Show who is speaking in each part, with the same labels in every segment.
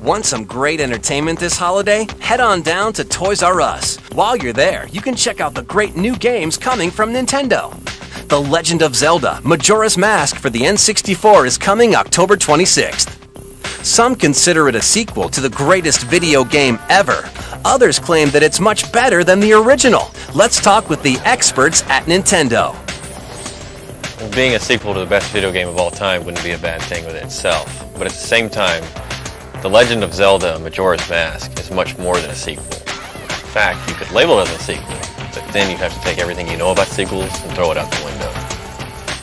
Speaker 1: Want some great entertainment this holiday? Head on down to Toys R Us. While you're there, you can check out the great new games coming from Nintendo. The Legend of Zelda Majora's Mask for the N64 is coming October 26th. Some consider it a sequel to the greatest video game ever. Others claim that it's much better than the original. Let's talk with the experts at Nintendo.
Speaker 2: Being a sequel to the best video game of all time wouldn't be a bad thing within itself, but at the same time, The Legend of Zelda Majora's Mask is much more than a sequel. In fact, you could label it as a sequel, but then you have to take everything you know about sequels and throw it out the window.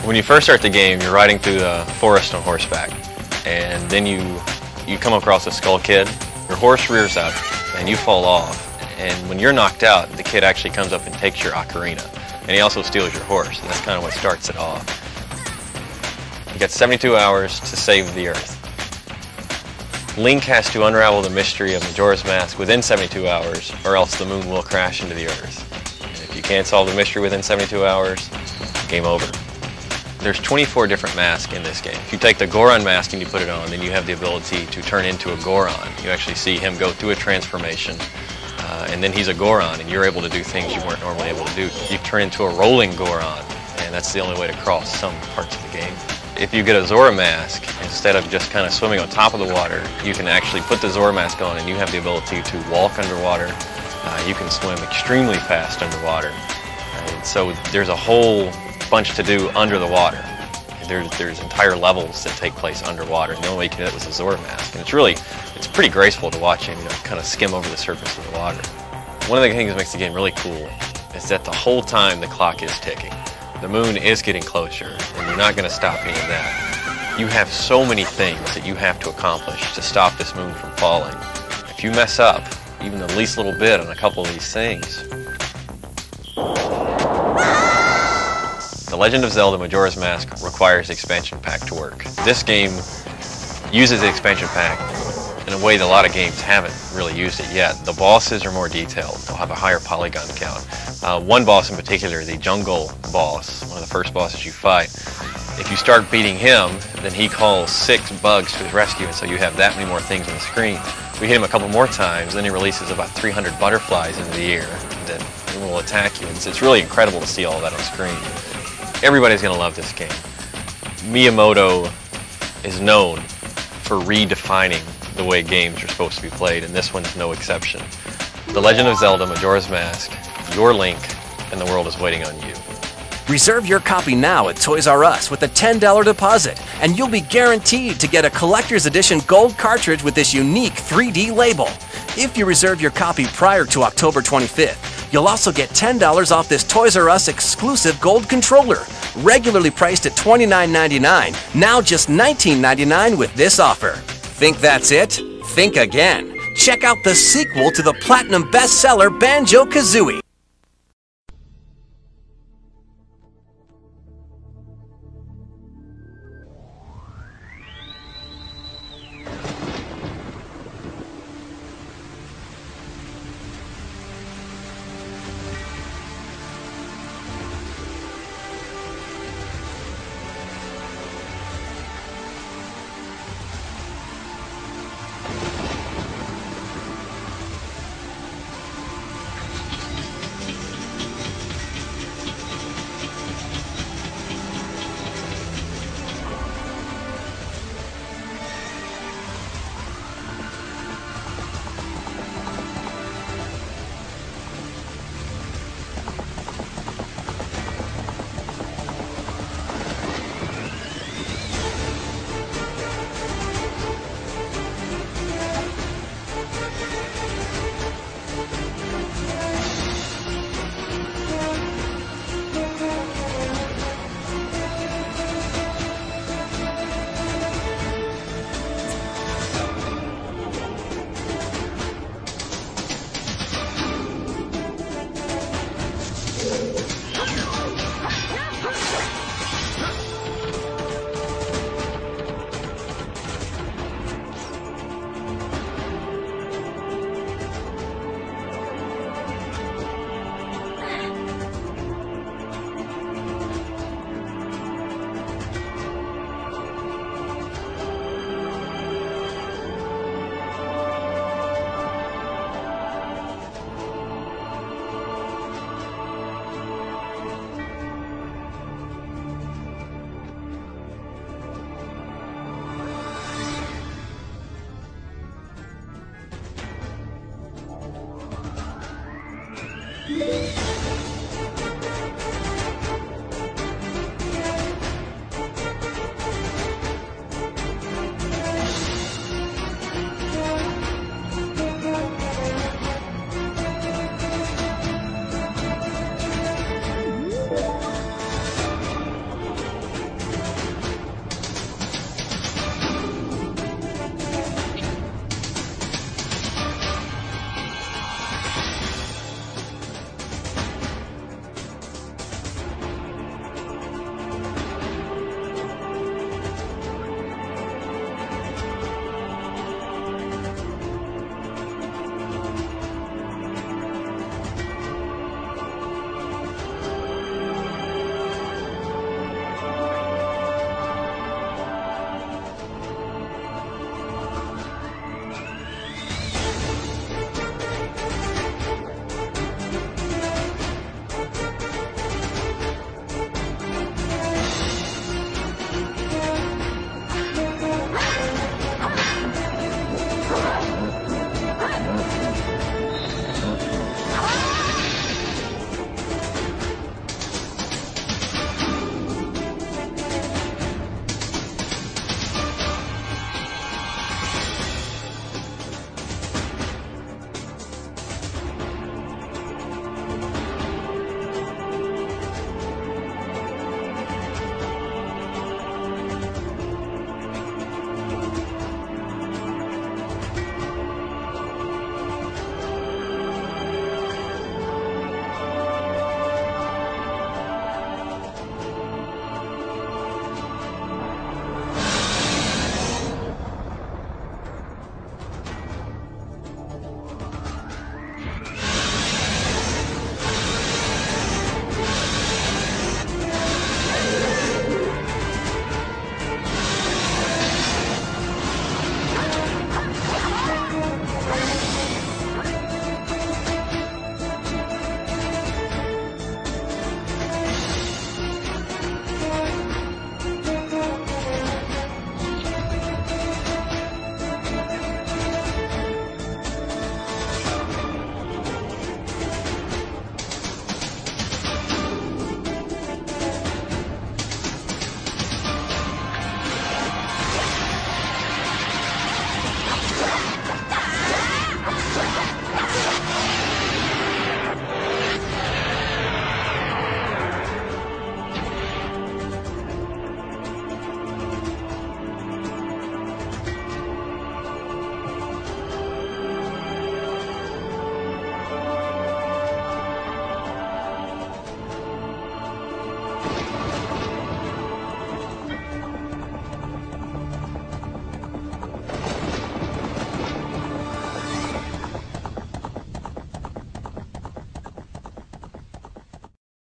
Speaker 2: When you first start the game, you're riding through the forest on horseback, and then you come across a skull kid. Your horse rears up, and you fall off, and when you're knocked out, the kid actually comes up and takes your ocarina. And he also steals your horse, and that's kind of what starts it off. You got 72 hours to save the Earth. Link has to unravel the mystery of Majora's Mask within 72 hours, or else the moon will crash into the Earth. And if you can't solve the mystery within 72 hours, game over. There's 24 different masks in this game. If you take the Goron mask and you put it on, then you have the ability to turn into a Goron. You actually see him go through a transformation. And then he's a Goron, and you're able to do things you weren't normally able to do. You turn into a rolling Goron, and that's the only way to cross some parts of the game. If you get a Zora mask, instead of just kind of swimming on top of the water, you can actually put the Zora mask on, and you have the ability to walk underwater. You can swim extremely fast underwater. And so there's a whole bunch to do under the water. There's entire levels that take place underwater, and the only way you can do it was a Zora mask. And it's pretty graceful to watch him, kind of skim over the surface of the water. One of the things that makes the game really cool is that the whole time the clock is ticking. The moon is getting closer, and you're not going to stop any of that. You have so many things that you have to accomplish to stop this moon from falling. If you mess up even the least little bit on a couple of these things, The Legend of Zelda Majora's Mask requires the expansion pack to work. This game uses the expansion pack in a way that a lot of games haven't really used it yet. The bosses are more detailed. They'll have a higher polygon count. One boss in particular, the jungle boss, one of the first bosses you fight, if you start beating him, then he calls 6 bugs to his rescue, and so you have that many more things on the screen. We hit him a couple more times, then he releases about 300 butterflies into the air that will attack you. It's really incredible to see all that on screen. Everybody's going to love this game. Miyamoto is known for redefining the way games are supposed to be played, and this one's no exception. The Legend of Zelda Majora's Mask, your Link, and the world is waiting on you.
Speaker 1: Reserve your copy now at Toys R Us with a $10 deposit, and you'll be guaranteed to get a collector's edition gold cartridge with this unique 3D label. If you reserve your copy prior to October 25th, you'll also get $10 off this Toys R Us exclusive gold controller, regularly priced at $29.99, now just $19.99 with this offer. Think that's it? Think again. Check out the sequel to the platinum bestseller Banjo-Kazooie.